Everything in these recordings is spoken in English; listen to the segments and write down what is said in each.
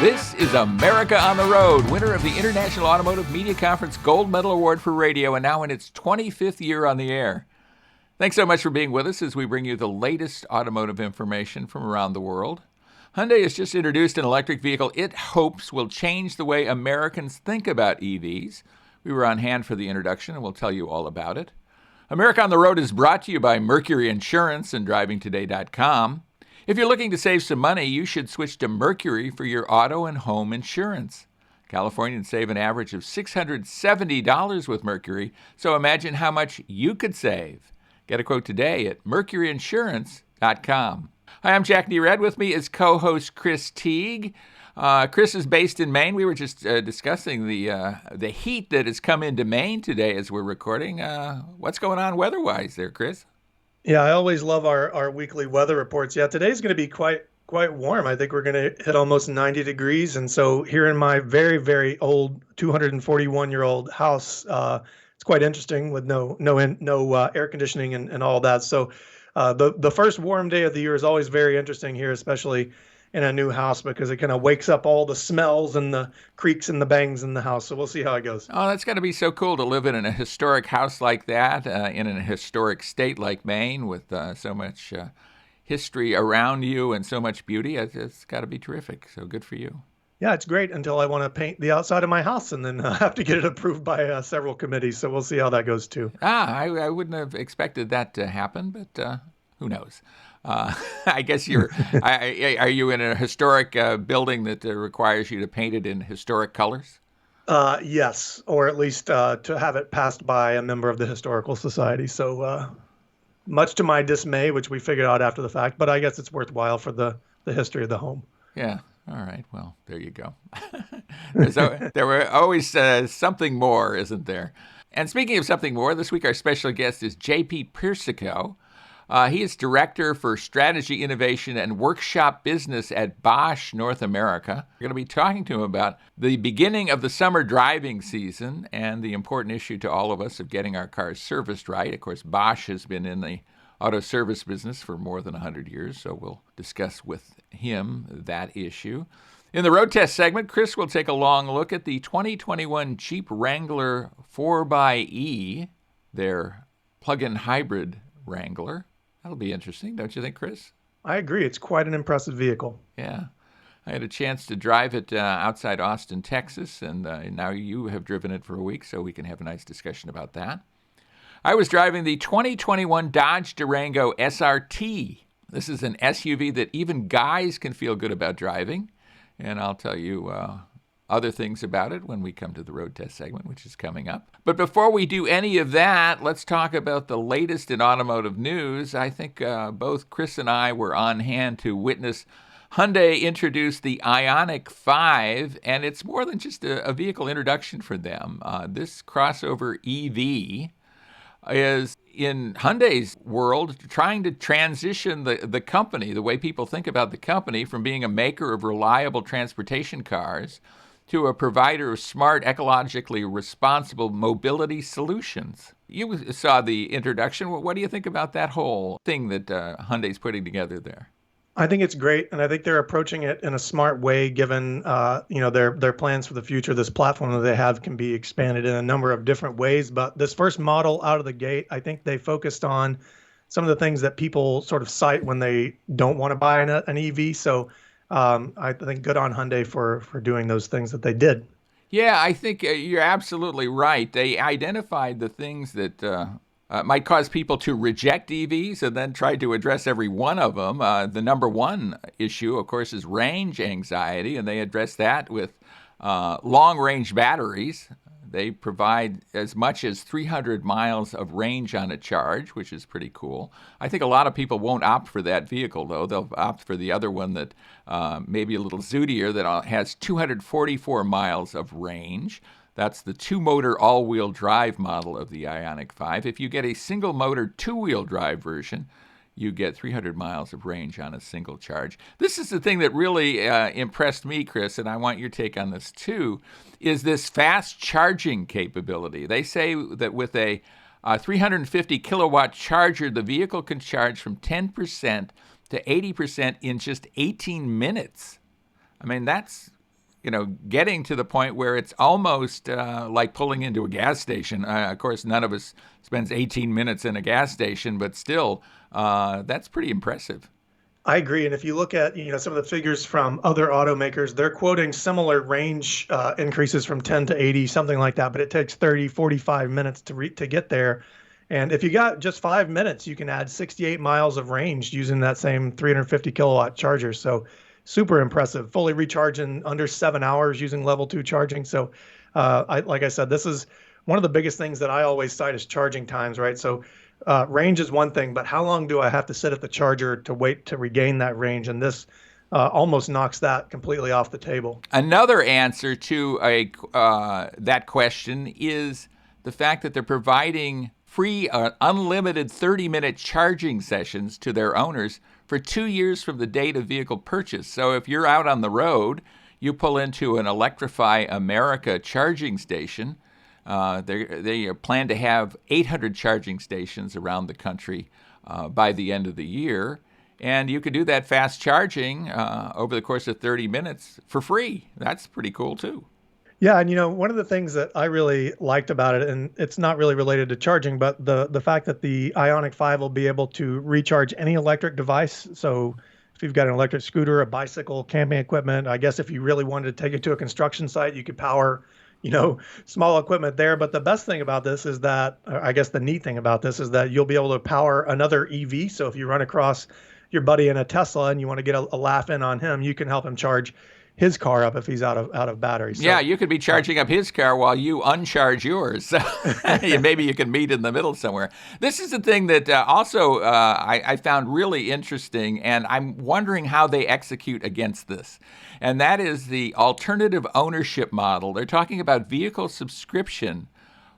This is America on the Road, winner of the International Automotive Media Conference Gold Medal Award for Radio, and now in its 25th year on the air. Thanks so much for being with us as we bring you the latest automotive information from around the world. Hyundai has just introduced an electric vehicle it hopes will change the way Americans think about EVs. We were on hand for the introduction, and we'll tell you all about it. America on the Road is brought to you by Mercury Insurance and DrivingToday.com. If you're looking to save some money, you should switch to Mercury for your auto and home insurance. Californians save an average of $670 with Mercury, so imagine how much you could save. Get a quote today at mercuryinsurance.com. Hi, I'm Jack Nerad. With me is co-host Chris Teague. Chris is based in Maine. We were just discussing the heat that has come into Maine today as we're recording. What's going on weather-wise there, Chris? Yeah, I always love our weekly weather reports. Yeah, today's going to be quite warm. I think we're going to hit almost 90 degrees. And so here in my very, very old 241-year-old house, it's quite interesting with no air conditioning and all that. So the first warm day of the year is always very interesting here, especially in a new house, because it kind of wakes up all the smells and the creaks and the bangs in the house. So we'll see how it goes. Oh, that's got to be so cool to live in a historic house like that, in a historic state like Maine with so much history around you and so much beauty. It's got to be terrific. So good for you. Yeah, it's great until I want to paint the outside of my house and then have to get it approved by several committees. So we'll see how that goes too. I wouldn't have expected that to happen, but who knows? I guess are you in a historic building that requires you to paint it in historic colors? Yes, or at least to have it passed by a member of the Historical Society. So much to my dismay, which we figured out after the fact, but I guess it's worthwhile for the history of the home. Yeah. All right. Well, there you go. There were always something more, isn't there? And speaking of something more, this week our special guest is J.P. Persico. He is Director for Strategy, Innovation, and Workshop Business at Bosch North America. We're going to be talking to him about the beginning of the summer driving season and the important issue to all of us of getting our cars serviced right. Of course, Bosch has been in the auto service business for more than 100 years, so we'll discuss with him that issue. In the road test segment, Chris will take a long look at the 2021 Jeep Wrangler 4xe, their plug-in hybrid Wrangler. That'll be interesting, don't you think, Chris? I agree. It's quite an impressive vehicle. Yeah. I had a chance to drive it outside Austin, Texas, and now you have driven it for a week, so we can have a nice discussion about that. I was driving the 2021 Dodge Durango SRT. This is an SUV that even guys can feel good about driving, and I'll tell you other things about it when we come to the road test segment, which is coming up. But before we do any of that, let's talk about the latest in automotive news. I think both Chris and I were on hand to witness Hyundai introduce the IonIQ5, and it's more than just a vehicle introduction for them. This crossover EV is, in Hyundai's world, trying to transition the company, the way people think about the company, from being a maker of reliable transportation cars to a provider of smart, ecologically responsible mobility solutions. You saw the introduction. What do you think about that whole thing that Hyundai's putting together there? I think it's great, and I think they're approaching it in a smart way, given their plans for the future. This platform that they have can be expanded in a number of different ways. But this first model out of the gate, I think they focused on some of the things that people sort of cite when they don't want to buy an EV. So I think good on Hyundai for doing those things that they did. Yeah, I think you're absolutely right. They identified the things that might cause people to reject EVs and then try to address every one of them. The number one issue, of course, is range anxiety, and they address that with long-range batteries. They provide as much as 300 miles of range on a charge, which is pretty cool. I think a lot of people won't opt for that vehicle, though. They'll opt for the other one that maybe a little zootier that has 244 miles of range. That's the two-motor all-wheel drive model of the IonIQ5. If you get a single-motor two-wheel drive version, you get 300 miles of range on a single charge. This is the thing that really impressed me, Chris, and I want your take on this too, is this fast charging capability. They say that with a 350 kilowatt charger, the vehicle can charge from 10% to 80% in just 18 minutes. I mean, that's getting to the point where it's almost like pulling into a gas station. Of course, none of us spends 18 minutes in a gas station, but still, that's pretty impressive. I agree. And if you look at, some of the figures from other automakers, they're quoting similar range increases from 10 to 80, something like that, but it takes 30, 45 minutes to get there. And if you got just 5 minutes, you can add 68 miles of range using that same 350 kilowatt charger. So super impressive. Fully recharge in under 7 hours using level 2 charging. So like I said, this is one of the biggest things that I always cite is charging times, right? So range is one thing, but how long do I have to sit at the charger to wait to regain that range? And this almost knocks that completely off the table. Another answer to that question is the fact that they're providing free, unlimited 30-minute charging sessions to their owners for 2 years from the date of vehicle purchase. So if you're out on the road, you pull into an Electrify America charging station. They plan to have 800 charging stations around the country by the end of the year. And you could do that fast charging over the course of 30 minutes for free. That's pretty cool, too. Yeah, and one of the things that I really liked about it, and it's not really related to charging, but the fact that the IonIQ5 will be able to recharge any electric device. So if you've got an electric scooter, a bicycle, camping equipment, I guess if you really wanted to take it to a construction site, you could power small equipment there. But the best thing about this is that, I guess the neat thing about this is that you'll be able to power another EV. So if you run across your buddy in a Tesla and you want to get a laugh in on him, you can help him charge his car up if he's out of battery. So, yeah, you could be charging up his car while you uncharge yours. Maybe you can meet in the middle somewhere. This is the thing that also I found really interesting, and I'm wondering how they execute against this. And that is the alternative ownership model. They're talking about vehicle subscription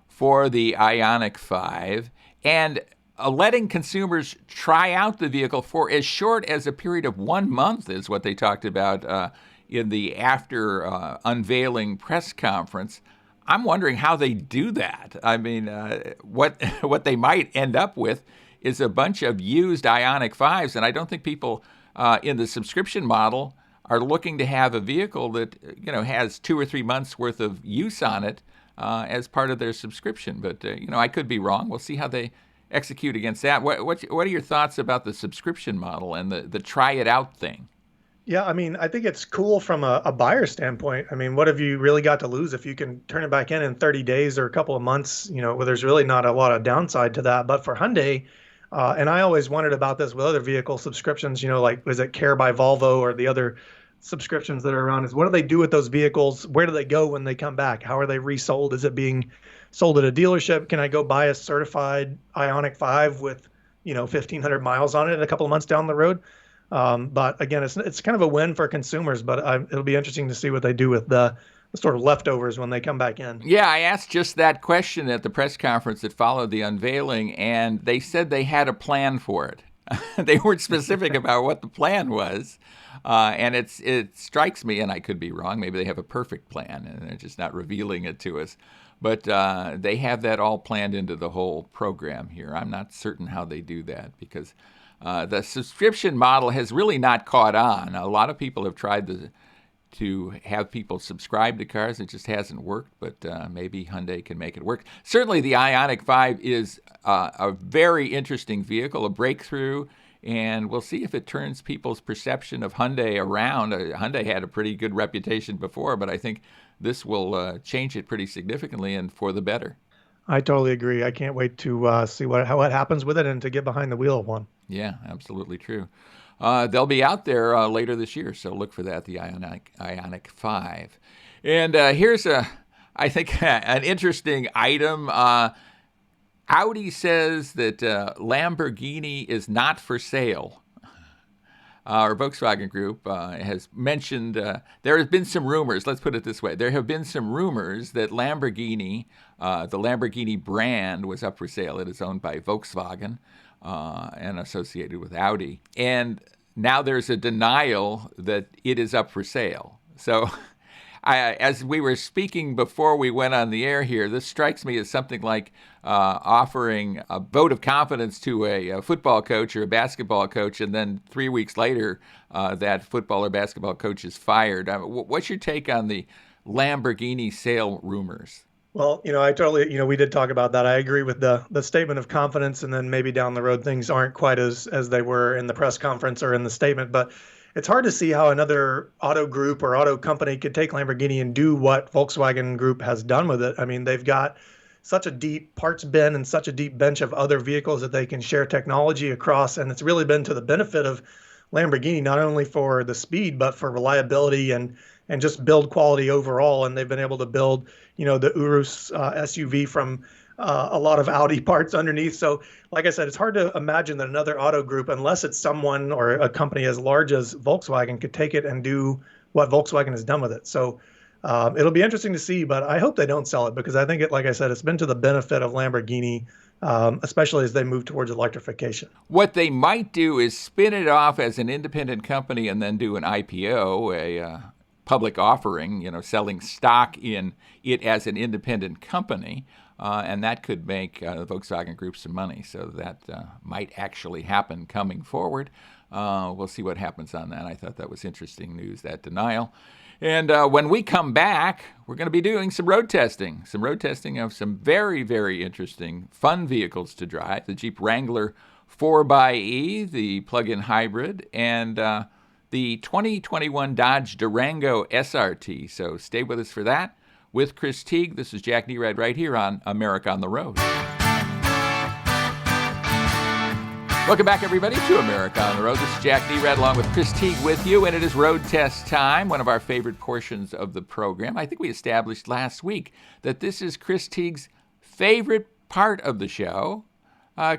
for the IonIQ5 and letting consumers try out the vehicle for as short as a period of 1 month is what they talked about in the after unveiling press conference. I'm wondering how they do that. I mean, what they might end up with is a bunch of used IonIQ5s, and I don't think people in the subscription model are looking to have a vehicle that has 2 or 3 months worth of use on it as part of their subscription. But I could be wrong. We'll see how they execute against that. What are your thoughts about the subscription model and the try it out thing? Yeah, I mean, I think it's cool from a buyer standpoint. I mean, what have you really got to lose if you can turn it back in 30 days or a couple of months? Well, there's really not a lot of downside to that. But for Hyundai, and I always wondered about this with other vehicle subscriptions, like was it Care by Volvo or the other subscriptions that are around, is what do they do with those vehicles? Where do they go when they come back? How are they resold? Is it being sold at a dealership? Can I go buy a certified IonIQ5 with 1,500 miles on it a couple of months down the road? But again, it's kind of a win for consumers, but it'll be interesting to see what they do with the sort of leftovers when they come back in. Yeah, I asked just that question at the press conference that followed the unveiling, and they said they had a plan for it. They weren't specific about what the plan was, and it strikes me, and I could be wrong, maybe they have a perfect plan, and they're just not revealing it to us. But they have that all planned into the whole program here. I'm not certain how they do that because the subscription model has really not caught on. A lot of people have tried to have people subscribe to cars. It just hasn't worked, but maybe Hyundai can make it work. Certainly the IonIQ5 is a very interesting vehicle, a breakthrough, and we'll see if it turns people's perception of Hyundai around. Hyundai had a pretty good reputation before, but I think this will change it pretty significantly and for the better. I totally agree. I can't wait to see what happens with it and to get behind the wheel of one. Yeah, absolutely true. They'll be out there later this year, so look for that, the IonIQ5. And here's, I think, an interesting item. Audi says that Lamborghini is not for sale. Our Volkswagen Group has mentioned there have been some rumors. Let's put it this way. There have been some rumors that Lamborghini, the Lamborghini brand, was up for sale. It is owned by Volkswagen and associated with Audi. And now there's a denial that it is up for sale. So As we were speaking before we went on the air here, this strikes me as something like offering a vote of confidence to a football coach or a basketball coach, and then 3 weeks later, that football or basketball coach is fired. What's your take on the Lamborghini sale rumors? Well, I totally, we did talk about that. I agree with the statement of confidence, and then maybe down the road things aren't quite as they were in the press conference or in the statement. But it's hard to see how another auto group or auto company could take Lamborghini and do what Volkswagen Group has done with it. I mean, they've got such a deep parts bin and such a deep bench of other vehicles that they can share technology across, and it's really been to the benefit of Lamborghini, not only for the speed but for reliability and just build quality overall. And they've been able to build, the Urus SUV from a lot of Audi parts underneath. So, like I said, it's hard to imagine that another auto group, unless it's someone or a company as large as Volkswagen, could take it and do what Volkswagen has done with it. So it'll be interesting to see, but I hope they don't sell it, because I think like I said, it's been to the benefit of Lamborghini, especially as they move towards electrification. What they might do is spin it off as an independent company and then do an IPO, a public offering, selling stock in it as an independent company. And that could make the Volkswagen Group some money. So that might actually happen coming forward. We'll see what happens on that. I thought that was interesting news, that denial. And when we come back, we're going to be doing some road testing of some very, very interesting, fun vehicles to drive. The Jeep Wrangler 4xe, the plug-in hybrid, and the 2021 Dodge Durango SRT. So stay with us for that. With Chris Teague, this is Jack Nerad right here on America on the Road. Welcome back, everybody, to America on the Road. This is Jack Nerad along with Chris Teague with you, and it is road test time, one of our favorite portions of the program. I think we established last week that this is Chris Teague's favorite part of the show.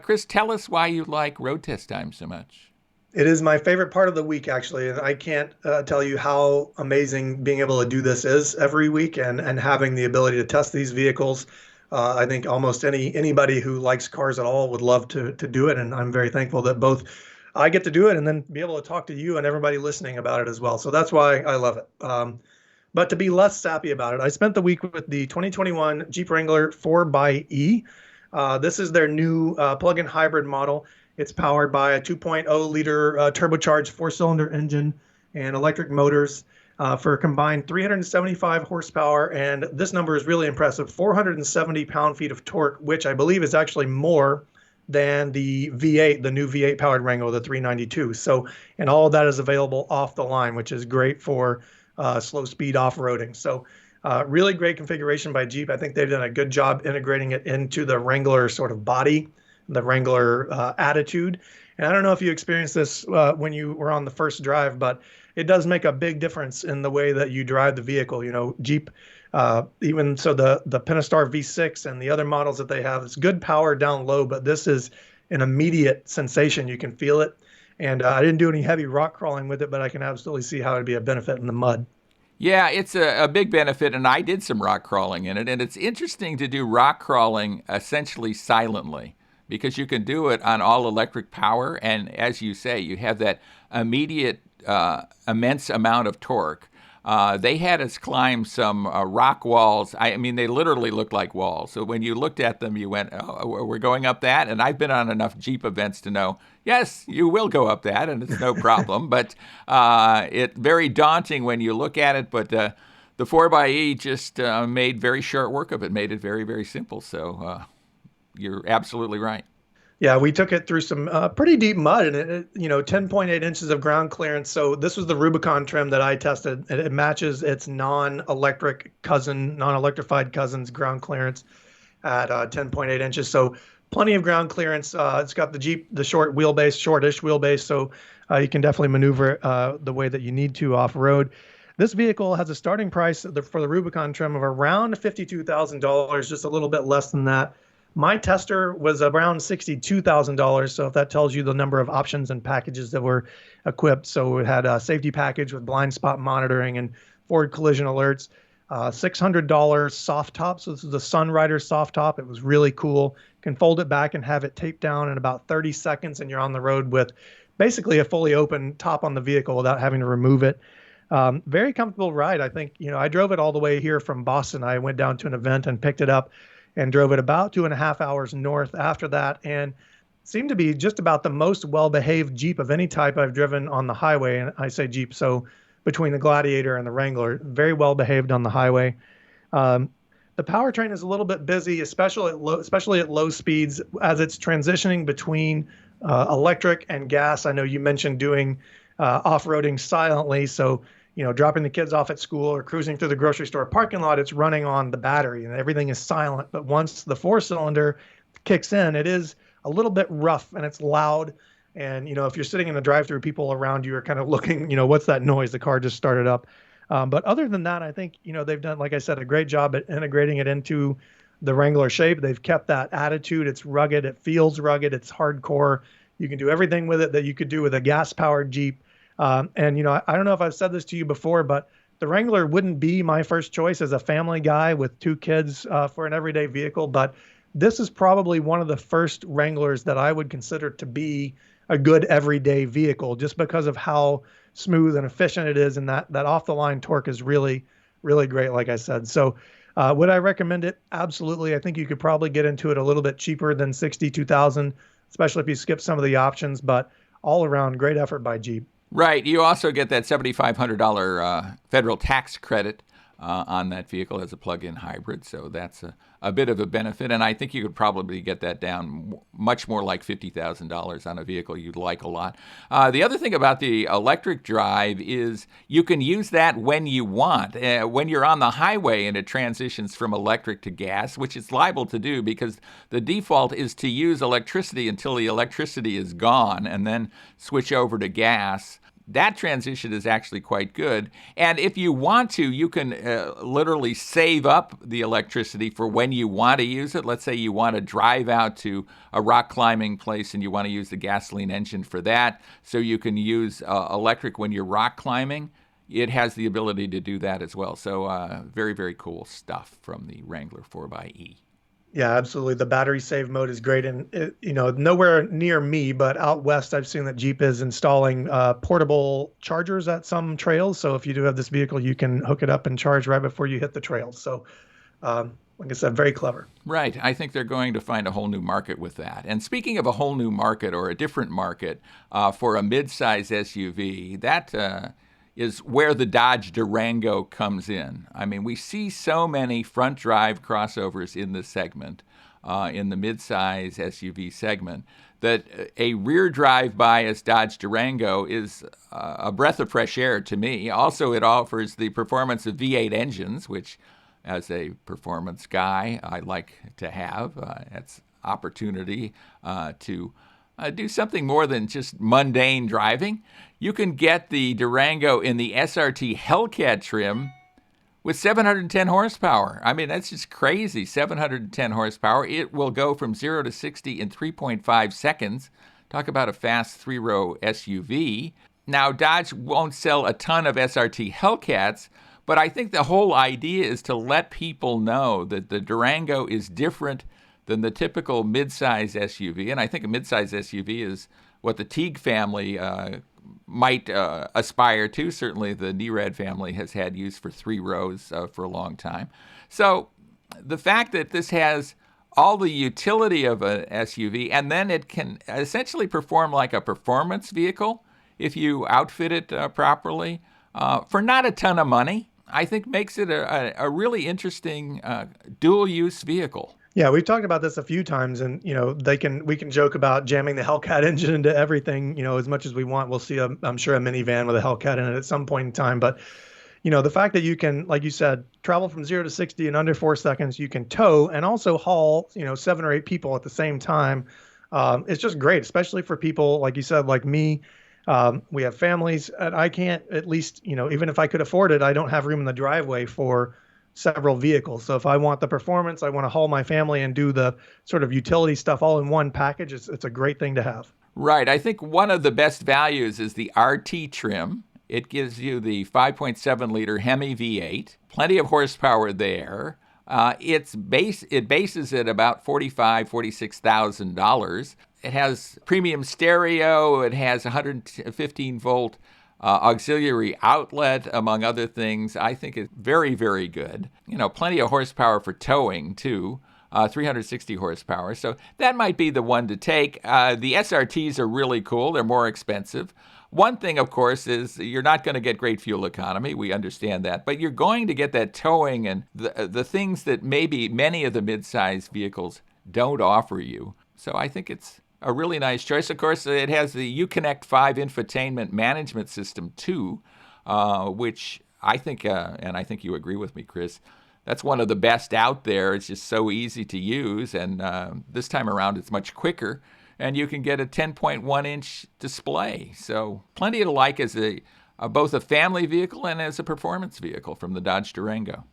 Chris, tell us why you like road test time so much. It is my favorite part of the week, actually, and I can't tell you how amazing being able to do this is every week, and having the ability to test these vehicles. I think almost anybody who likes cars at all would love to do it, and I'm very thankful that both I get to do it and then be able to talk to you and everybody listening about it as well. So that's why I love it. But to be less sappy about it, I spent the week with the 2021 Jeep Wrangler 4xe. This is their new plug-in hybrid model. It's powered by a 2.0 liter turbocharged four-cylinder engine and electric motors for a combined 375 horsepower. And this number is really impressive, 470 pound-feet of torque, which I believe is actually more than the V8, the new V8 powered Wrangler, the 392. So, and all of that is available off the line, which is great for slow speed off-roading. So really great configuration by Jeep. I think they've done a good job integrating it into the Wrangler sort of body, the Wrangler attitude. And I don't know if you experienced this when you were on the first drive, but it does make a big difference in the way that you drive the vehicle. Jeep, even so the Pentastar V6 and the other models that they have, it's good power down low, but this is an immediate sensation. You can feel it. And I didn't do any heavy rock crawling with it, but I can absolutely see how it'd be a benefit in the mud. Yeah, it's a big benefit, and I did some rock crawling in it. And it's interesting to do rock crawling essentially silently, because you can do it on all electric power. And as you say, you have that immediate, immense amount of torque. They had us climb some rock walls. I mean, they literally looked like walls. So when you looked at them, you went, oh, we're going up that? And I've been on enough Jeep events to know, yes, you will go up that, and it's no problem. But it's very daunting when you look at it. But the 4xe just made very short work of it, made it very, very simple. So you're absolutely right. Yeah, we took it through some pretty deep mud, and it 10.8 inches of ground clearance. So this was the Rubicon trim that I tested, and it matches its non-electrified cousin's ground clearance at 10.8 inches. So plenty of ground clearance. It's got the Jeep, the shortish wheelbase, so you can definitely maneuver it the way that you need to off-road. This vehicle has a starting price for the Rubicon trim of around $52,000, just a little bit less than that. My tester was around $62,000, so if that tells you the number of options and packages that were equipped. So it had a safety package with blind spot monitoring and forward collision alerts, $600 soft top. So this is the Sunrider soft top. It was really cool. You can fold it back and have it taped down in about 30 seconds, and you're on the road with basically a fully open top on the vehicle without having to remove it. Very comfortable ride. I think, I drove it all the way here from Boston. I went down to an event and picked it up and drove it about 2.5 hours north after that, and seemed to be just about the most well-behaved Jeep of any type I've driven on the highway. And I say Jeep, so between the Gladiator and the Wrangler, very well-behaved on the highway. Um, the powertrain is a little bit busy, especially at low speeds as it's transitioning between electric and gas. I know you mentioned doing off-roading silently, so dropping the kids off at school or cruising through the grocery store parking lot, it's running on the battery and everything is silent. But once the four-cylinder kicks in, it is a little bit rough and it's loud. And, if you're sitting in the drive-through, people around you are kind of looking, what's that noise? The car just started up. But other than that, I think, they've done, like I said, a great job at integrating it into the Wrangler shape. They've kept that attitude. It's rugged. It feels rugged. It's hardcore. You can do everything with it that you could do with a gas-powered Jeep. And, I don't know if I've said this to you before, but the Wrangler wouldn't be my first choice as a family guy with two kids for an everyday vehicle. But this is probably one of the first Wranglers that I would consider to be a good everyday vehicle, just because of how smooth and efficient it is. And that off-the-line torque is really, really great, like I said. So would I recommend it? Absolutely. I think you could probably get into it a little bit cheaper than $62,000, especially if you skip some of the options. But all around, great effort by Jeep. Right. You also get that $7,500 federal tax credit on that vehicle as a plug-in hybrid. So that's a bit of a benefit. And I think you could probably get that down much more like $50,000 on a vehicle you'd like a lot. The other thing about the electric drive is you can use that when you want. When you're on the highway and it transitions from electric to gas, which it's liable to do because the default is to use electricity until the electricity is gone and then switch over to gas. That transition is actually quite good. And if you want to, you can literally save up the electricity for when you want to use it. Let's say you want to drive out to a rock climbing place and you want to use the gasoline engine for that, so you can use electric when you're rock climbing. It has the ability to do that as well. So very, very cool stuff from the Wrangler 4xe. Yeah, absolutely. The battery save mode is great. And, nowhere near me, but out west, I've seen that Jeep is installing portable chargers at some trails. So if you do have this vehicle, you can hook it up and charge right before you hit the trails. So, like I said, very clever. Right. I think they're going to find a whole new market with that. And speaking of a whole new market or a different market for a midsize SUV, that is where the Dodge Durango comes in. I mean, we see so many front drive crossovers in this segment, in the midsize SUV segment, that a rear drive biased Dodge Durango is a breath of fresh air to me. Also, it offers the performance of V8 engines, which as a performance guy, I like to have. It's opportunity to do something more than just mundane driving. You can get the Durango in the SRT Hellcat trim with 710 horsepower. I mean, that's just crazy, 710 horsepower. It will go from 0 to 60 in 3.5 seconds. Talk about a fast three-row SUV. Now, Dodge won't sell a ton of SRT Hellcats, but I think the whole idea is to let people know that the Durango is different than the typical midsize SUV. And I think a midsize SUV is what the Teague family might aspire to. Certainly the Nerad family has had use for three rows for a long time. So the fact that this has all the utility of an SUV, and then it can essentially perform like a performance vehicle if you outfit it properly for not a ton of money, I think makes it a really interesting dual-use vehicle. Yeah, we've talked about this a few times, and we can joke about jamming the Hellcat engine into everything, as much as we want. We'll see, I'm sure, a minivan with a Hellcat in it at some point in time. But the fact that you can, like you said, travel from 0 to 60 in under 4 seconds, you can tow and also haul, 7 or 8 people at the same time. It's just great, especially for people like you said, like me. We have families, and I can't, at least, even if I could afford it, I don't have room in the driveway for several vehicles. So if I want the performance, I want to haul my family and do the sort of utility stuff all in one package, it's a great thing to have. Right. I think one of the best values is the RT trim. It gives you the 5.7 liter Hemi V8, plenty of horsepower there. It bases at about $45,000, $46,000. It has premium stereo. It has 115 volt auxiliary outlet, among other things, I think is very, very good. Plenty of horsepower for towing, too. 360 horsepower. So that might be the one to take. The SRTs are really cool. They're more expensive. One thing, of course, is you're not going to get great fuel economy. We understand that. But you're going to get that towing and the things that maybe many of the mid-sized vehicles don't offer you. So I think it's a really nice choice. Of course, it has the UConnect5 infotainment management system, too, which I think, and I think you agree with me, Chris, that's one of the best out there. It's just so easy to use, and this time around it's much quicker, and you can get a 10.1-inch display. So plenty to like as both a family vehicle and as a performance vehicle from the Dodge Durango.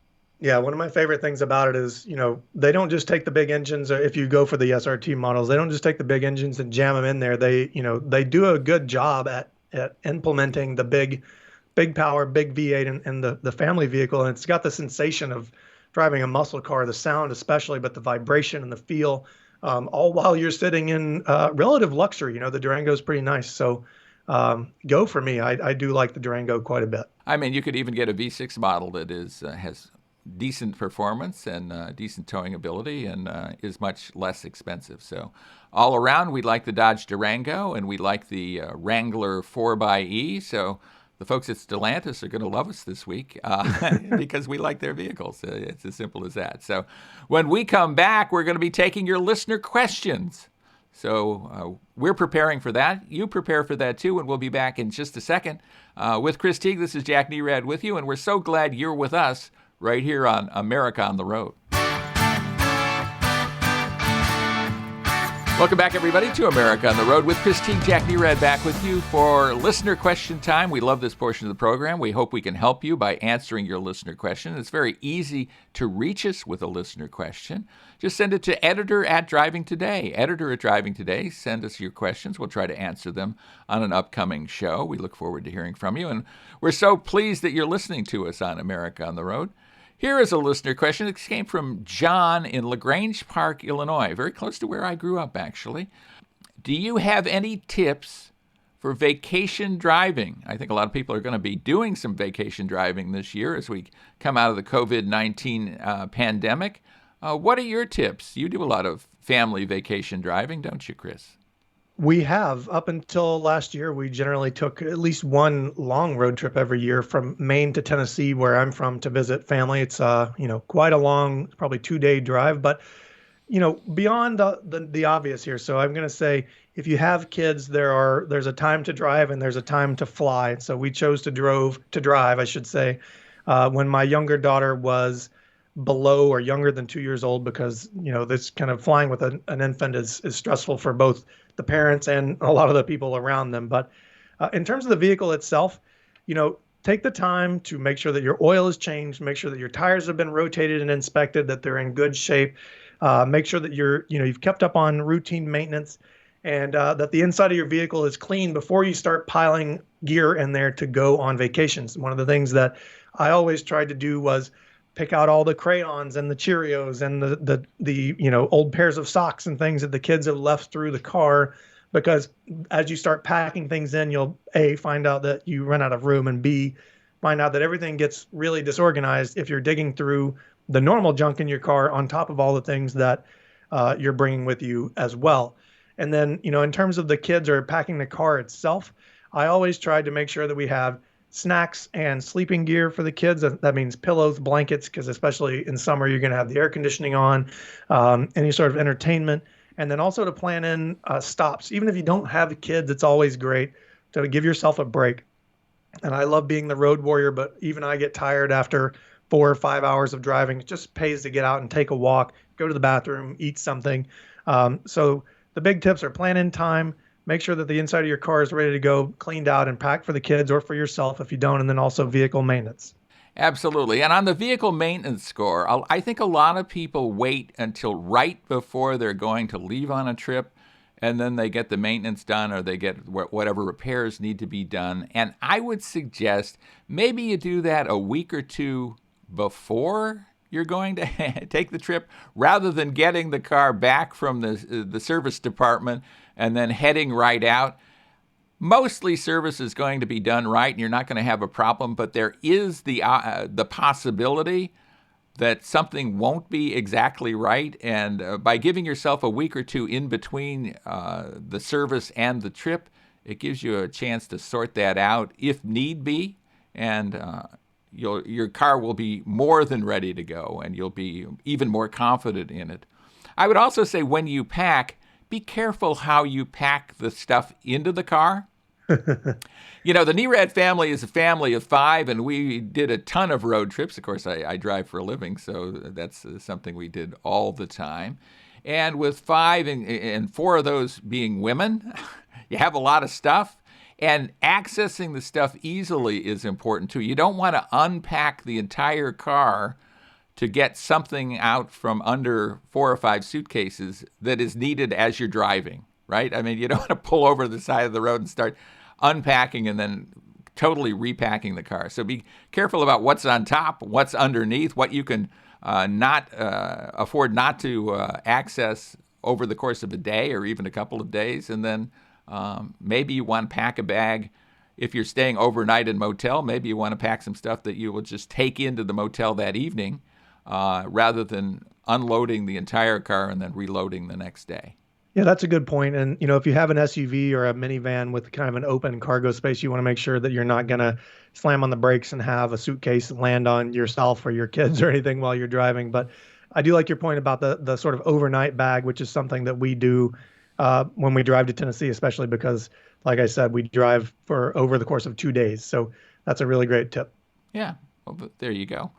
Yeah, one of my favorite things about it is, they don't just take the big engines. If you go for the SRT models, they don't just take the big engines and jam them in there. They do a good job at implementing the big power, big V8 in the family vehicle. And it's got the sensation of driving a muscle car, the sound especially, but the vibration and the feel, all while you're sitting in relative luxury. The Durango is pretty nice. So go for me. I do like the Durango quite a bit. I mean, you could even get a V6 model that has decent performance and decent towing ability and is much less expensive. So all around, we like the Dodge Durango and we like the Wrangler 4xe. So the folks at Stellantis are going to love us this week because we like their vehicles. It's as simple as that. So when we come back, we're going to be taking your listener questions. So we're preparing for that. You prepare for that too, and we'll be back in just a second with Chris Teague. This is Jack Nerad with you, and we're so glad you're with us right here on America on the Road. Welcome back, everybody, to America on the Road with Chris Teague. Jack Nerad back with you for listener question time. We love this portion of the program. We hope we can help you by answering your listener question. It's very easy to reach us with a listener question. Just send it to editor@drivingtoday. Editor@drivingtoday. Send us your questions. We'll try to answer them on an upcoming show. We look forward to hearing from you. And we're so pleased that you're listening to us on America on the Road. Here is a listener question. It came from John in LaGrange Park, Illinois, very close to where I grew up, actually. Do you have any tips for vacation driving? I think a lot of people are going to be doing some vacation driving this year as we come out of the COVID-19 pandemic. What are your tips? You do a lot of family vacation driving, don't you, Chris? We have. Up until last year, we generally took at least one long road trip every year from Maine to Tennessee, where I'm from, to visit family. It's quite a long, probably 2-day drive, but beyond the obvious here. So I'm going to say, if you have kids, there's a time to drive and there's a time to fly. So we chose to drive, I should say, when my younger daughter was below or younger than 2 years old, because this kind of flying with an infant is stressful for both the parents and a lot of the people around them. But in terms of the vehicle itself, take the time to make sure that your oil is changed, make sure that your tires have been rotated and inspected, that they're in good shape, make sure that you've kept up on routine maintenance, and that the inside of your vehicle is clean before you start piling gear in there to go on vacations. One of the things that I always tried to do was pick out all the crayons and the Cheerios and the old pairs of socks and things that the kids have left through the car, because as you start packing things in, you'll A, find out that you run out of room, and B, find out that everything gets really disorganized if you're digging through the normal junk in your car on top of all the things that you're bringing with you as well. And then, in terms of the kids or packing the car itself, I always tried to make sure that we have snacks and sleeping gear for the kids. That means pillows, blankets, because especially in summer, you're going to have the air conditioning on, any sort of entertainment. And then also to plan in stops. Even if you don't have kids, it's always great to give yourself a break. And I love being the road warrior, but even I get tired after 4 or 5 hours of driving. It just pays to get out and take a walk, go to the bathroom, eat something. So the big tips are plan in time. Make sure that the inside of your car is ready to go, cleaned out and packed for the kids or for yourself if you don't, and then also vehicle maintenance. Absolutely. And on the vehicle maintenance score, I think a lot of people wait until right before they're going to leave on a trip, and then they get the maintenance done or they get whatever repairs need to be done. And I would suggest maybe you do that a week or two before you're going to take the trip, rather than getting the car back from the service department and then heading right out. Mostly service is going to be done right, and you're not going to have a problem, but there is the possibility that something won't be exactly right, and by giving yourself a week or two in between the service and the trip, it gives you a chance to sort that out if need be, and your car will be more than ready to go, and you'll be even more confident in it. I would also say when you pack, be careful how you pack the stuff into the car. You know, the Nerad family is a family of 5, and we did a ton of road trips. Of course, I drive for a living, so that's something we did all the time. And with 5 and 4 of those being women, you have a lot of stuff. And accessing the stuff easily is important, too. You don't want to unpack the entire car to get something out from under 4 or 5 suitcases that is needed as you're driving, right? I mean, you don't want to pull over the side of the road and start unpacking and then totally repacking the car. So be careful about what's on top, what's underneath, what you can not afford not to access over the course of a day or even a couple of days. And then maybe you want to pack a bag. If you're staying overnight in a motel, maybe you want to pack some stuff that you will just take into the motel that evening rather than unloading the entire car and then reloading the next day. Yeah, that's a good point. And, you know, if you have an SUV or a minivan with kind of an open cargo space, you want to make sure that you're not going to slam on the brakes and have a suitcase land on yourself or your kids or anything while you're driving. But I do like your point about the sort of overnight bag, which is something that we do when we drive to Tennessee, especially because, like I said, we drive for over the course of 2 days. So that's a really great tip. Yeah, well, there you go.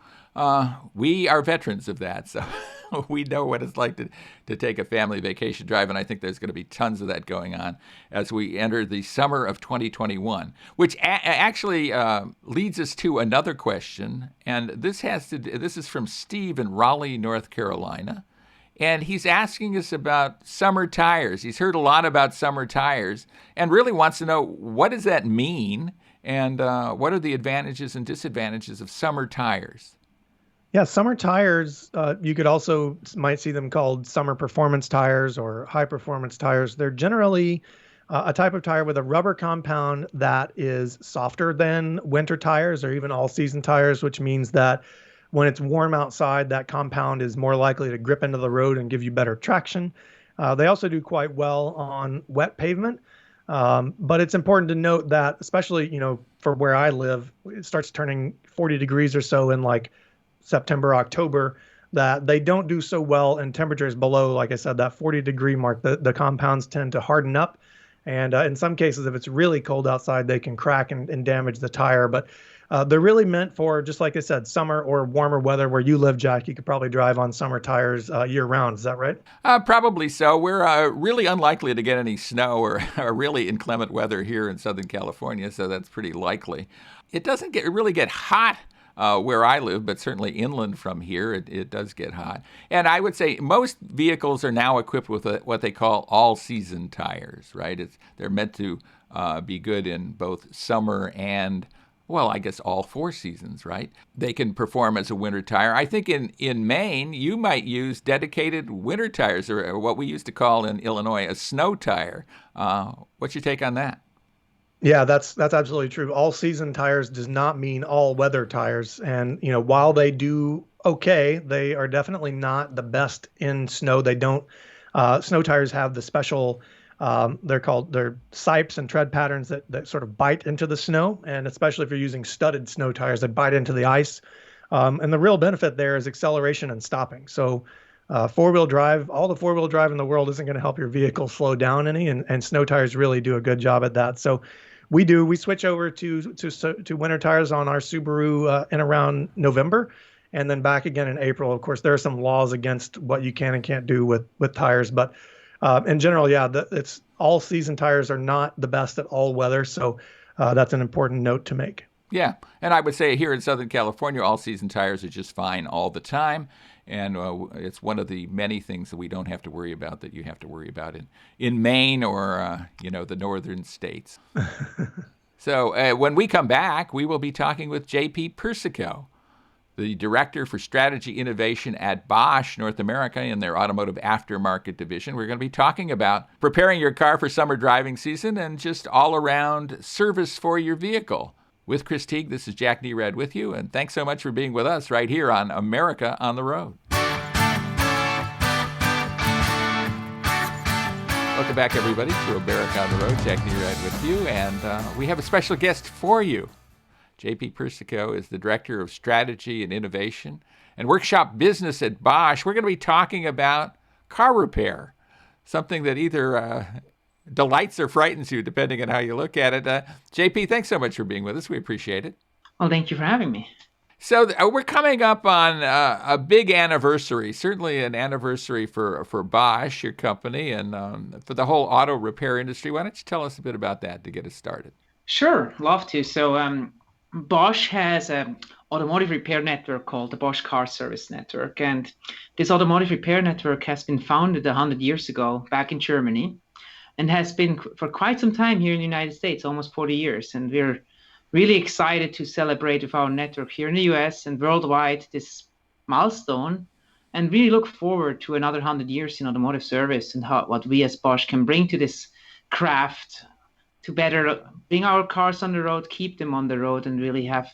We are veterans of that, so we know what it's like to take a family vacation drive, and I think there's going to be tons of that going on as we enter the summer of 2021, which actually leads us to another question, and this is from Steve in Raleigh, North Carolina, and he's asking us about summer tires. He's heard a lot about summer tires and really wants to know, what does that mean, and what are the advantages and disadvantages of summer tires? Yeah, summer tires, you could also might see them called summer performance tires or high performance tires. They're generally a type of tire with a rubber compound that is softer than winter tires or even all season tires, which means that when it's warm outside, that compound is more likely to grip into the road and give you better traction. They also do quite well on wet pavement. But it's important to note that, especially, you know, for where I live, it starts turning 40 degrees or so in like September, October, that they don't do so well in temperatures below, like I said, that 40-degree mark. The compounds tend to harden up. And in some cases, if it's really cold outside, they can crack and damage the tire. But they're really meant for, just like I said, summer or warmer weather. Where you live, Jack, you could probably drive on summer tires year round. Is that right? Probably so. We're really unlikely to get any snow or really inclement weather here in Southern California, so that's pretty likely. It doesn't really get hot where I live, but certainly inland from here, it does get hot. And I would say most vehicles are now equipped with what they call all-season tires, right? They're meant to be good in both summer and, well, I guess all 4 seasons, right? They can perform as a winter tire. I think in Maine, you might use dedicated winter tires, or what we used to call in Illinois a snow tire. What's your take on that? Yeah, that's absolutely true. All season tires does not mean all weather tires. And, you know, while they do okay, they are definitely not the best in snow. They don't, snow tires have the special, they're sipes and tread patterns that sort of bite into the snow. And especially if you're using studded snow tires, they bite into the ice. And the real benefit there is acceleration and stopping. So four-wheel drive, all the four-wheel drive in the world isn't going to help your vehicle slow down any. And snow tires really do a good job at that. So we switch over to winter tires on our Subaru in around November, and then back again in April. Of course, there are some laws against what you can and can't do with tires, but in general, yeah, it's all season tires are not the best at all weather. So that's an important note to make. Yeah, and I would say here in Southern California, all-season tires are just fine all the time, and it's one of the many things that we don't have to worry about that you have to worry about in Maine or, the northern states. So when we come back, we will be talking with J.P. Persico. the Director for Strategy Innovation at Bosch North America in their automotive aftermarket division. We're going to be talking about preparing your car for summer driving season and just all-around service for your vehicle. With Chris Teague, this is Jack Nerad with you, and thanks so much for being with us right here on America on the Road. Welcome back, everybody, to America on the Road. Jack Nerad with you, and we have a special guest for you. JP Persico is the Director of Strategy and Innovation and Workshop Business at Bosch. We're going to be talking about car repair, something that either delights or frightens you, depending on how you look at it. JP, thanks so much for being with us. We appreciate it. Well, thank you for having me. So we're coming up on a big anniversary, certainly an anniversary for Bosch, your company, and for the whole auto repair industry. Why don't you tell us a bit about that to get us started? Sure, love to. So Bosch has an automotive repair network called the Bosch Car Service Network. And this automotive repair network has been founded 100 years ago back in Germany and has been for quite some time here in the United States, almost 40 years. And we're really excited to celebrate with our network here in the US and worldwide this milestone, and really look forward to another 100 years in automotive service and what we as Bosch can bring to this craft to better bring our cars on the road, keep them on the road, and really have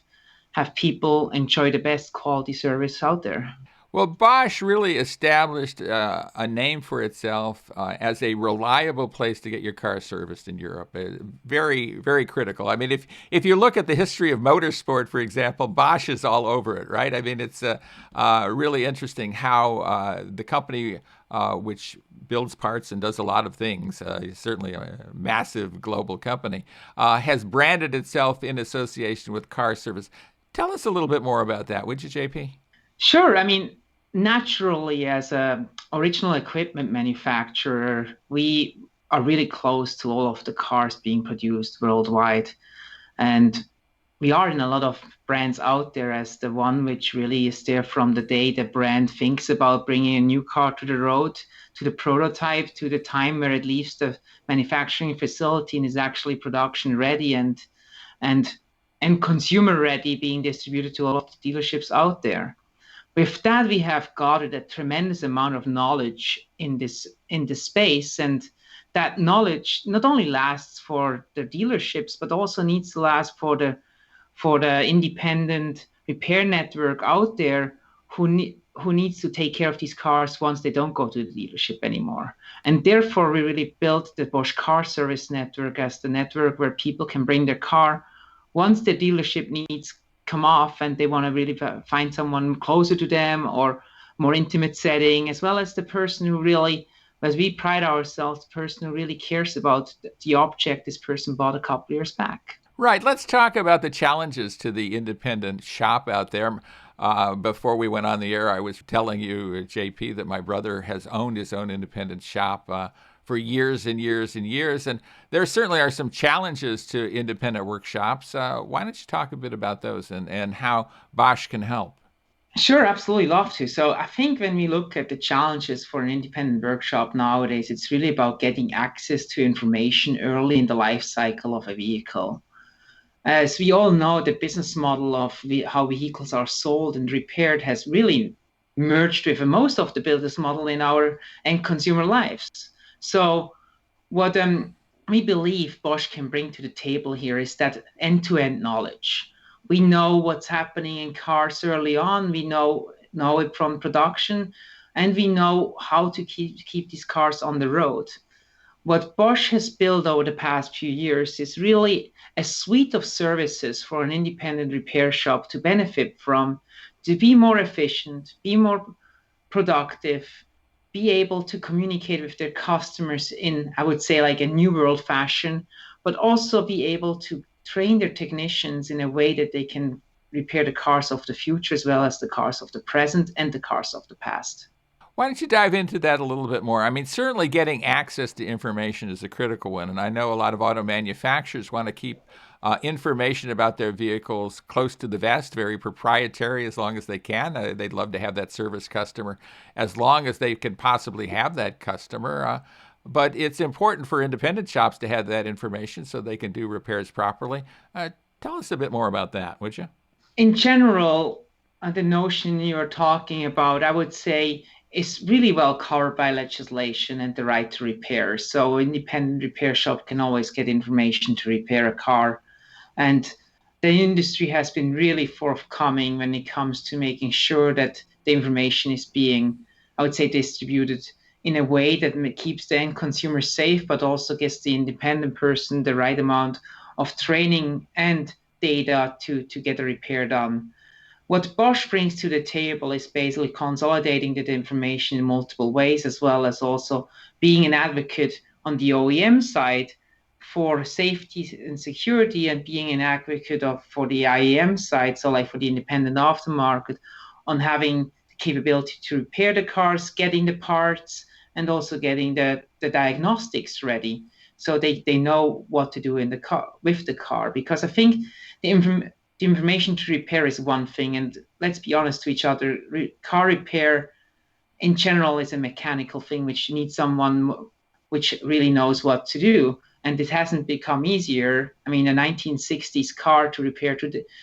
people enjoy the best quality service out there. Well, Bosch really established a name for itself as a reliable place to get your car serviced in Europe. Very, very critical. I mean, if you look at the history of motorsport, for example, Bosch is all over it, right? I mean, it's really interesting how the company which builds parts and does a lot of things, certainly a massive global company, has branded itself in association with car service. Tell us a little bit more about that, would you, JP? Sure. I mean, naturally, as an original equipment manufacturer, we are really close to all of the cars being produced worldwide. And we are in a lot of brands out there as the one which really is there from the day the brand thinks about bringing a new car to the road, to the prototype, to the time where it leaves the manufacturing facility and is actually production ready and consumer ready, being distributed to all of the dealerships out there. With that, we have gathered a tremendous amount of knowledge in this space, and that knowledge not only lasts for the dealerships, but also needs to last for the independent repair network out there who needs to take care of these cars once they don't go to the dealership anymore. And therefore, we really built the Bosch Car Service Network as the network where people can bring their car once the dealership needs come off and they want to really find someone closer to them or more intimate setting, as well as the person who really, as we pride ourselves, the person who really cares about the object this person bought a couple years back. Right. Let's talk about the challenges to the independent shop out there. Before we went on the air, I was telling you, JP, that my brother has owned his own independent shop for years and years and years. And there certainly are some challenges to independent workshops. Why don't you talk a bit about those and how Bosch can help? Sure, absolutely, love to. So I think when we look at the challenges for an independent workshop nowadays, it's really about getting access to information early in the life cycle of a vehicle. As we all know, the business model of how vehicles are sold and repaired has really merged with most of the business model in our end consumer lives. So what we believe Bosch can bring to the table here is that end-to-end knowledge. We know what's happening in cars early on. We know it from production, and we know how to keep these cars on the road. What Bosch has built over the past few years is really a suite of services for an independent repair shop to benefit from, to be more efficient, be more productive, be able to communicate with their customers in, I would say, like a new world fashion, but also be able to train their technicians in a way that they can repair the cars of the future as well as the cars of the present and the cars of the past. Why don't you dive into that a little bit more? I mean, certainly getting access to information is a critical one, and I know a lot of auto manufacturers want to keep information about their vehicles close to the vest, very proprietary as long as they can. They'd love to have that service customer as long as they can possibly have that customer. But it's important for independent shops to have that information so they can do repairs properly. Tell us a bit more about that, would you? In general, the notion you're talking about, I would say, is really well covered by legislation and the right to repair. So independent repair shop can always get information to repair a car. And the industry has been really forthcoming when it comes to making sure that the information is being, I would say, distributed in a way that keeps the end consumer safe, but also gives the independent person the right amount of training and data to get a repair done. What Bosch brings to the table is basically consolidating that information in multiple ways, as well as also being an advocate on the OEM side for safety and security, and being an advocate for the IAM side, so like for the independent aftermarket, on having the capability to repair the cars, getting the parts, and also getting the diagnostics ready, so they know what to do in the car with the car. Because I think the information to repair is one thing, and let's be honest to each other, car repair in general is a mechanical thing which needs someone which really knows what to do, and it hasn't become easier. I mean, a 1960s car to repair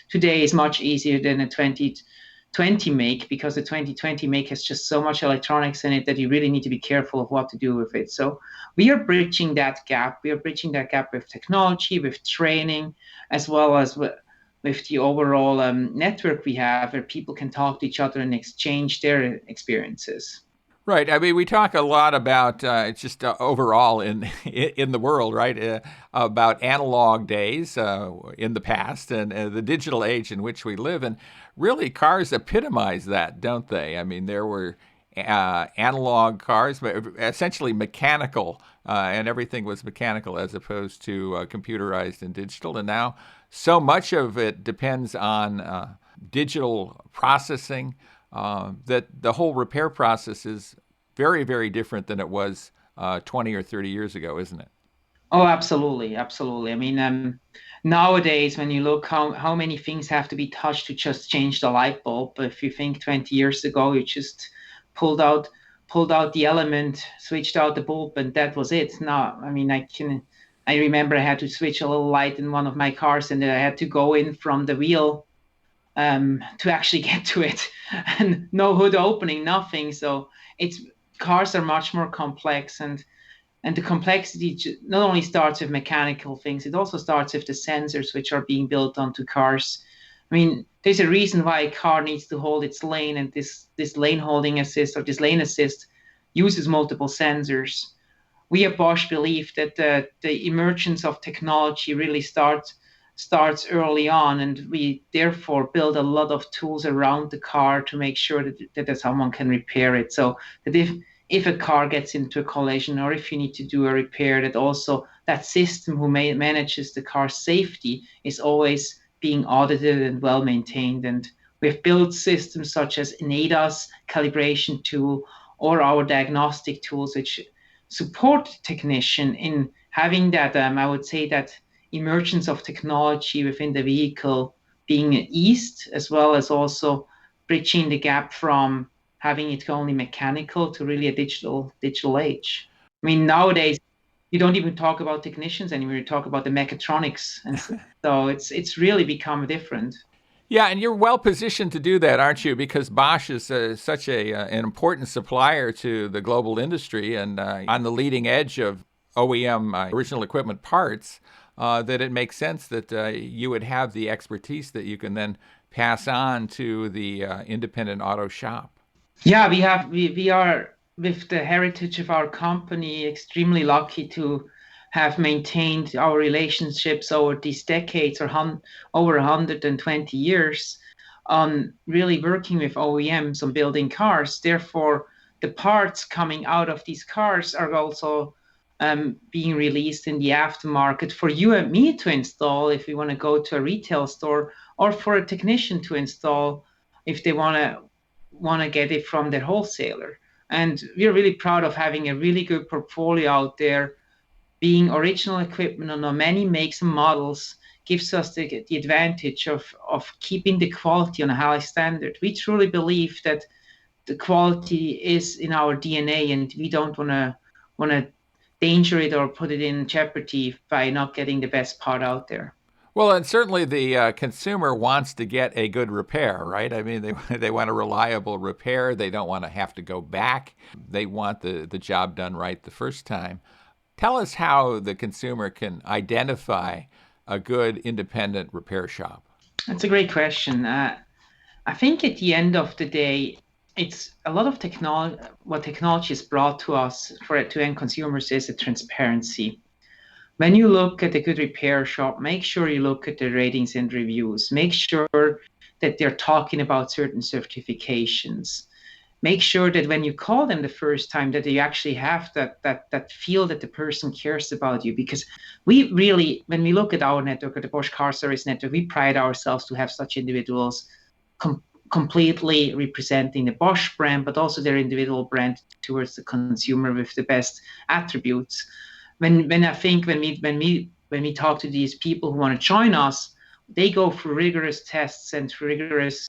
today is much easier than a 2020 make, because the 2020 make has just so much electronics in it that you really need to be careful of what to do with it. So we are bridging that gap. We are bridging that gap with technology, with training, as well as with the overall network we have, where people can talk to each other and exchange their experiences. Right. I mean, we talk a lot about it's just overall in the world, right? About analog days in the past and the digital age in which we live, and really cars epitomize that, don't they? I mean, there were analog cars, but essentially mechanical, and everything was mechanical as opposed to computerized and digital. And now so much of it depends on digital processing. That the whole repair process is very, very different than it was 20 or 30 years ago, isn't it? Oh, absolutely, absolutely. I mean, nowadays, when you look how many things have to be touched to just change the light bulb. If you think 20 years ago, you just pulled out pulled out the element, switched out the bulb, and that was it. Now, I mean, I remember I had to switch a little light in one of my cars, and then I had to go in from the wheel to actually get to it, and no hood opening, nothing. So it's cars are much more complex, and the complexity not only starts with mechanical things, it also starts with the sensors which are being built onto cars. I mean, there's a reason why a car needs to hold its lane, and this lane holding assist or this lane assist uses multiple sensors. We at Bosch believe that the emergence of technology really starts early on, and we therefore build a lot of tools around the car to make sure that someone can repair it. So that if a car gets into a collision, or if you need to do a repair, that also that system who manages the car's safety is always being audited and well maintained. And we've built systems such as an ADAS calibration tool or our diagnostic tools, which support the technician in having that, I would say, that emergence of technology within the vehicle being eased, as well as also bridging the gap from having it only mechanical to really a digital age. I mean, nowadays you don't even talk about technicians anymore. You talk about the mechatronics, and so it's really become different. Yeah, and you're well positioned to do that, aren't you? Because Bosch is such an important supplier to the global industry and on the leading edge of OEM original equipment parts, that it makes sense that you would have the expertise that you can then pass on to the independent auto shop. Yeah, we are, with the heritage of our company, extremely lucky to have maintained our relationships over these decades, or over 120 years, on really working with OEMs on building cars. Therefore, the parts coming out of these cars are also being released in the aftermarket for you and me to install if we want to go to a retail store, or for a technician to install if they want to get it from their wholesaler. And we're really proud of having a really good portfolio out there. Being original equipment on many makes and models gives us the advantage of keeping the quality on a high standard. We truly believe that the quality is in our DNA, and we don't want to danger it or put it in jeopardy by not getting the best part out there. Well, and certainly the consumer wants to get a good repair, right? I mean, they want a reliable repair. They don't want to have to go back. They want the job done right the first time. Tell us how the consumer can identify a good independent repair shop. That's a great question. I think at the end of the day, it's a lot of technology. What technology has brought to us to end consumers is a transparency. When you look at a good repair shop, make sure you look at the ratings and reviews. Make sure that they're talking about certain certifications. Make sure that when you call them the first time, that you actually have that feel that the person cares about you. Because we really, when we look at our network, at the Bosch Car Service network, we pride ourselves to have such individuals completely representing the Bosch brand, but also their individual brand towards the consumer with the best attributes. When we talk to these people who want to join us, they go through rigorous tests and rigorous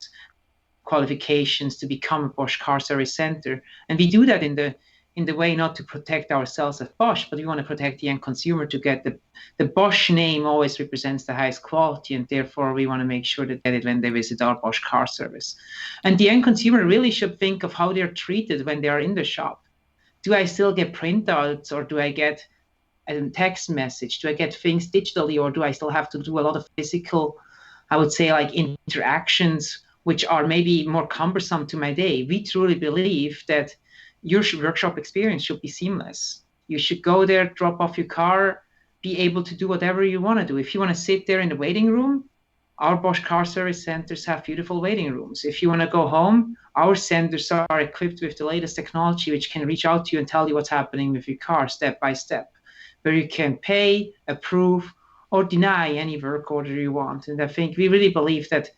qualifications to become a Bosch Car Service Center, and we do that in the way not to protect ourselves as Bosch, but we want to protect the end consumer to get the Bosch name always represents the highest quality, and therefore we want to make sure that they get it when they visit our Bosch Car Service. And the end consumer really should think of how they're treated when they are in the shop. Do I still get printouts, or do I get a text message? Do I get things digitally, or do I still have to do a lot of physical, I would say, like interactions, which are maybe more cumbersome to my day? We truly believe that your workshop experience should be seamless. You should go there, drop off your car, be able to do whatever you want to do. If you want to sit there in the waiting room, our Bosch Car Service centers have beautiful waiting rooms. If you want to go home, our centers are equipped with the latest technology, which can reach out to you and tell you what's happening with your car step by step, where you can pay, approve, or deny any work order you want. And I think we really believe that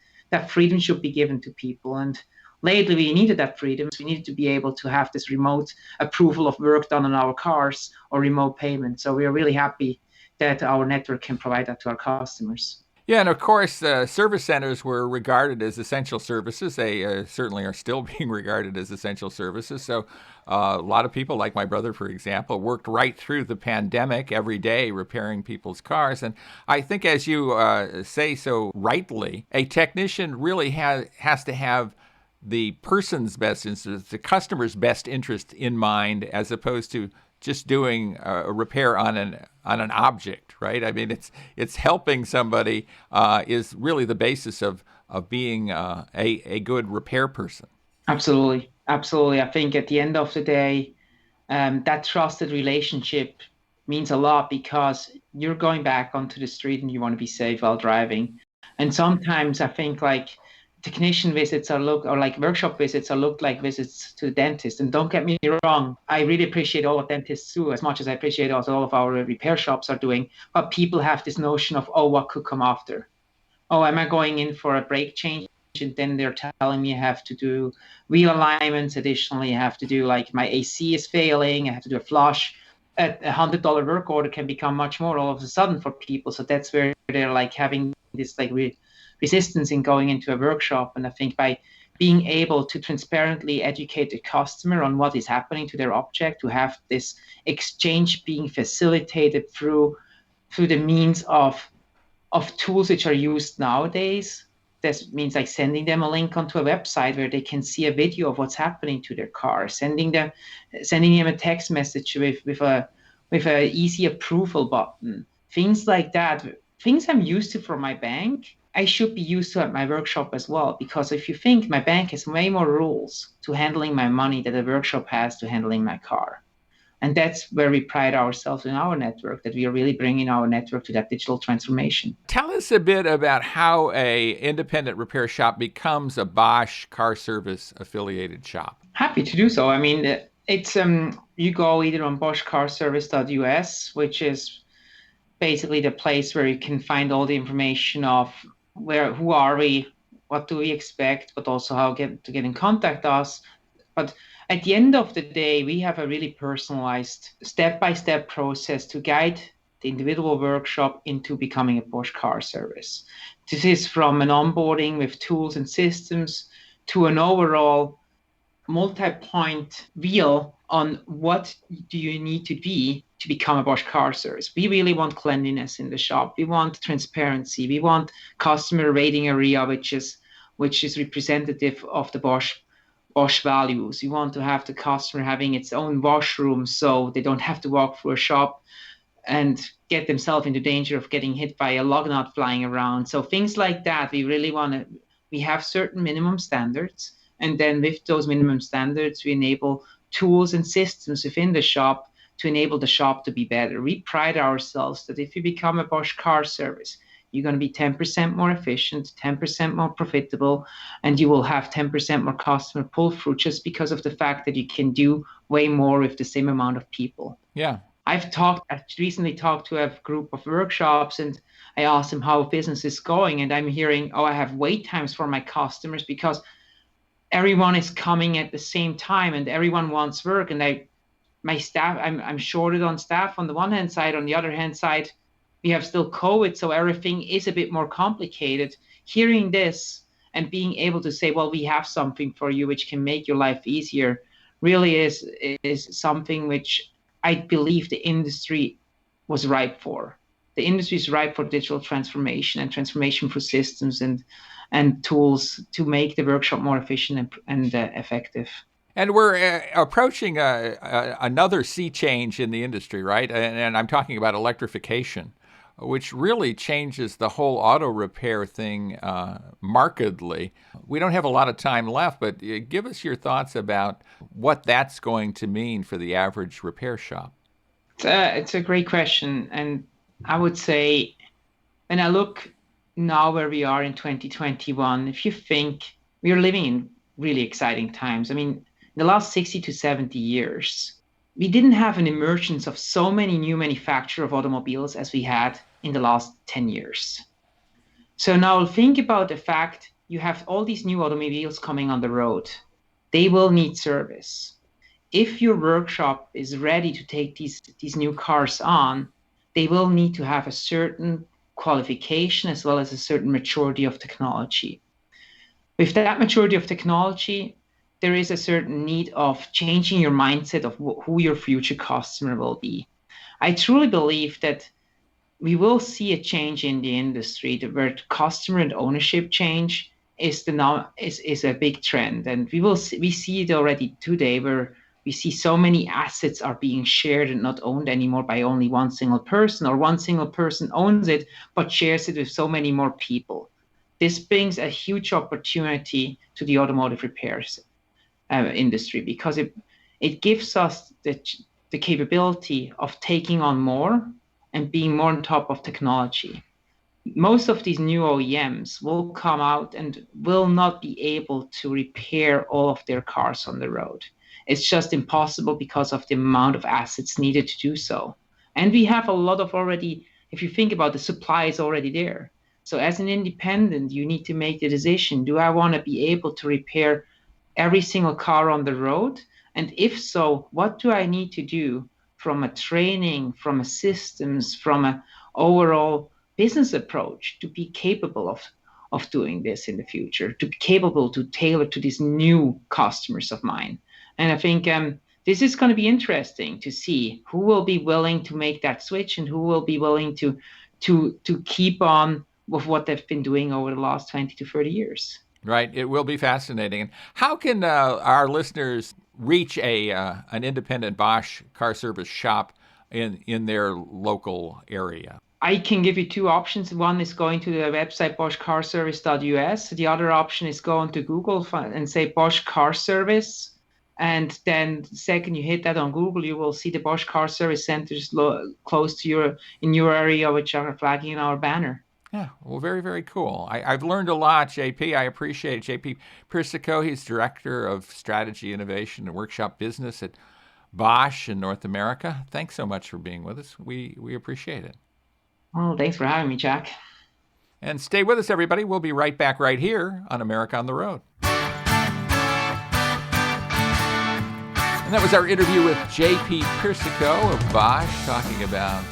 freedom should be given to people. And lately, we needed that freedom. We needed to be able to have this remote approval of work done on our cars or remote payment. So we are really happy that our network can provide that to our customers. Yeah, and of course, service centers were regarded as essential services. They certainly are still being regarded as essential services. So a lot of people, like my brother, for example, worked right through the pandemic every day repairing people's cars. And I think, as you say so rightly, a technician really has to have the person's best interest, the customer's best interest in mind, as opposed to just doing a repair on an object, right? I mean, it's helping somebody is really the basis of being a good repair person. Absolutely. I think at the end of the day, that trusted relationship means a lot, because you're going back onto the street and you want to be safe while driving. And sometimes I think like technician visits like workshop visits are looked like visits to the dentist. And don't get me wrong, I really appreciate all of dentists too, as much as I appreciate also all of our repair shops are doing. But people have this notion of, oh, what could come after? Oh, am I going in for a brake change? And then they're telling me I have to do wheel alignments. Additionally, I have to do, like, my AC is failing. I have to do a flush. A $100 work order can become much more all of a sudden for people. So that's where they're like having this like resistance in going into a workshop. And I think by being able to transparently educate the customer on what is happening to their object, to have this exchange being facilitated through the means of tools which are used nowadays. This means like sending them a link onto a website where they can see a video of what's happening to their car, sending them a text message with a easy approval button, things like that. Things I'm used to from my bank, I should be used to at my workshop as well. Because if you think, my bank has way more rules to handling my money than the workshop has to handling my car. And that's where we pride ourselves in our network, that we are really bringing our network to that digital transformation. Tell us a bit about how a independent repair shop becomes a Bosch Car Service affiliated shop. Happy to do so. I mean, it's you go either on boschcarservice.us, which is basically the place where you can find all the information of who are we, what do we expect, but also how to get in contact with us. But at the end of the day, we have a really personalized step-by-step process to guide the individual workshop into becoming a Bosch Car Service. This is from an onboarding with tools and systems to an overall multi-point wheel on what do you need to be to become a Bosch Car Service. We really want cleanliness in the shop. We want transparency. We want customer rating area, which is representative of the Bosch values. You want to have the customer having its own washroom so they don't have to walk through a shop and get themselves into danger of getting hit by a lug nut flying around. So things like that, we have certain minimum standards. And then with those minimum standards, we enable tools and systems within the shop to enable the shop to be better. We pride ourselves that if you become a Bosch Car Service, you're going to be 10% more efficient, 10% more profitable, and you will have 10% more customer pull-through just because of the fact that you can do way more with the same amount of people. Yeah. I recently talked to a group of workshops, and I asked them how business is going, and I'm hearing, I have wait times for my customers because everyone is coming at the same time and everyone wants work, and my staff, I'm shorted on staff on the one hand side. On the other hand side, we have still COVID, so everything is a bit more complicated. Hearing this and being able to say, well, we have something for you which can make your life easier, really is something which I believe the industry was ripe for. The industry is ripe for digital transformation and transformation for systems and tools to make the workshop more efficient and effective. And we're approaching another sea change in the industry, right? And I'm talking about electrification, which really changes the whole auto repair thing markedly. We don't have a lot of time left, but give us your thoughts about what that's going to mean for the average repair shop. It's a great question. And I would say, when I look now where we are in 2021, if you think we are living in really exciting times. I mean, in the last 60 to 70 years, we didn't have an emergence of so many new manufacturers of automobiles as we had in the last 10 years. So now think about the fact you have all these new automobiles coming on the road. They will need service. If your workshop is ready to take these new cars on, they will need to have a certain qualification as well as a certain maturity of technology. With that maturity of technology, there is a certain need of changing your mindset of who your future customer will be. I truly believe that we will see a change in the industry where customer and ownership change is a big trend, and we see it already today where we see so many assets are being shared and not owned anymore by only one single person, or one single person owns it but shares it with so many more people. This brings a huge opportunity to the automotive repairs industry because it gives us the capability of taking on more and being more on top of technology. Most of these new OEMs will come out and will not be able to repair all of their cars on the road. It's just impossible because of the amount of assets needed to do so. And we have a lot of already, if you think about the supply is already there. So as an independent, you need to make the decision, do I want to be able to repair every single car on the road? And if so, what do I need to do from a training, from a systems, from an overall business approach to be capable of doing this in the future, to be capable to tailor to these new customers of mine? And I think this is going to be interesting to see who will be willing to make that switch and who will be willing to keep on with what they've been doing over the last 20 to 30 years. Right. It will be fascinating. How can our listeners reach an independent Bosch Car Service shop in their local area? I can give you two options. One is going to the website boschcarservice.us. The other option is going to Google and say Bosch Car Service. And then the second you hit that on Google, you will see the Bosch Car Service centers close to in your area, which are flagging in our banner. Yeah, well, very, very cool. I've learned a lot, JP. I appreciate it. JP Persico, he's Director of Strategy, Innovation, and Workshop Business at Bosch in North America. Thanks so much for being with us. We appreciate it. Well, thanks for having me, Jack. And stay with us, everybody. We'll be right back right here on America on the Road. And that was our interview with JP Persico of Bosch, talking about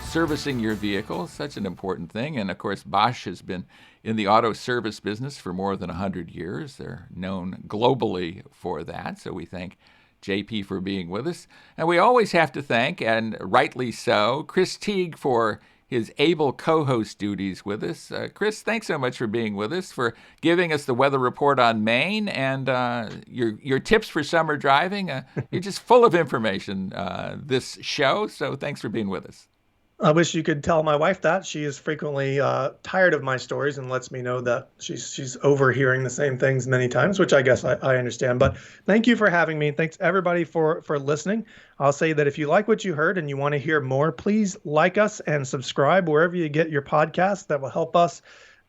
servicing your vehicle, such an important thing. And of course, Bosch has been in the auto service business for more than 100 years. They're known globally for that, so we thank JP for being with us. And we always have to thank, and rightly so, Chris Teague for his able co-host duties with us. Chris, thanks so much for being with us, for giving us the weather report on Maine and your tips for summer driving. You're just full of information, this show, so thanks for being with us. I wish you could tell my wife that. She is frequently tired of my stories and lets me know that she's overhearing the same things many times, which I guess I understand. But thank you for having me. Thanks everybody for listening. I'll say that if you like what you heard and you want to hear more, please like us and subscribe wherever you get your podcasts. That will help us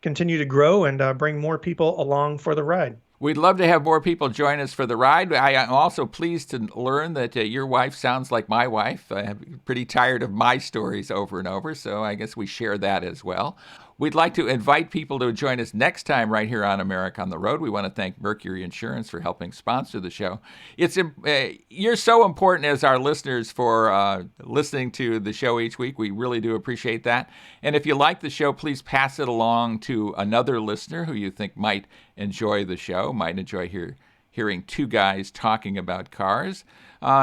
continue to grow and bring more people along for the ride. We'd love to have more people join us for the ride. I am also pleased to learn that your wife sounds like my wife. I'm pretty tired of my stories over and over, so I guess we share that as well. We'd like to invite people to join us next time right here on America on the Road. We want to thank Mercury Insurance for helping sponsor the show. You're so important as our listeners for listening to the show each week. We really do appreciate that. And if you like the show, please pass it along to another listener who you think might enjoy the show, might enjoy hearing two guys talking about cars.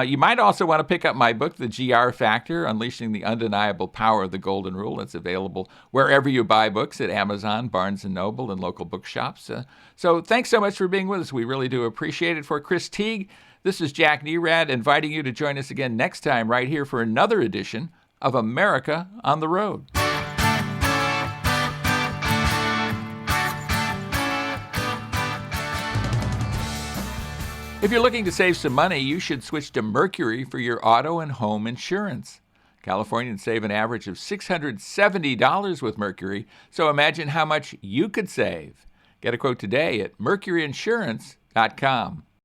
You might also want to pick up my book, The GR Factor, Unleashing the Undeniable Power of the Golden Rule. It's available wherever you buy books, at Amazon, Barnes & Noble, and local bookshops. So thanks so much for being with us. We really do appreciate it. For Chris Teague, this is Jack Nerad, inviting you to join us again next time right here for another edition of America on the Road. If you're looking to save some money, you should switch to Mercury for your auto and home insurance. Californians save an average of $670 with Mercury, so imagine how much you could save. Get a quote today at mercuryinsurance.com.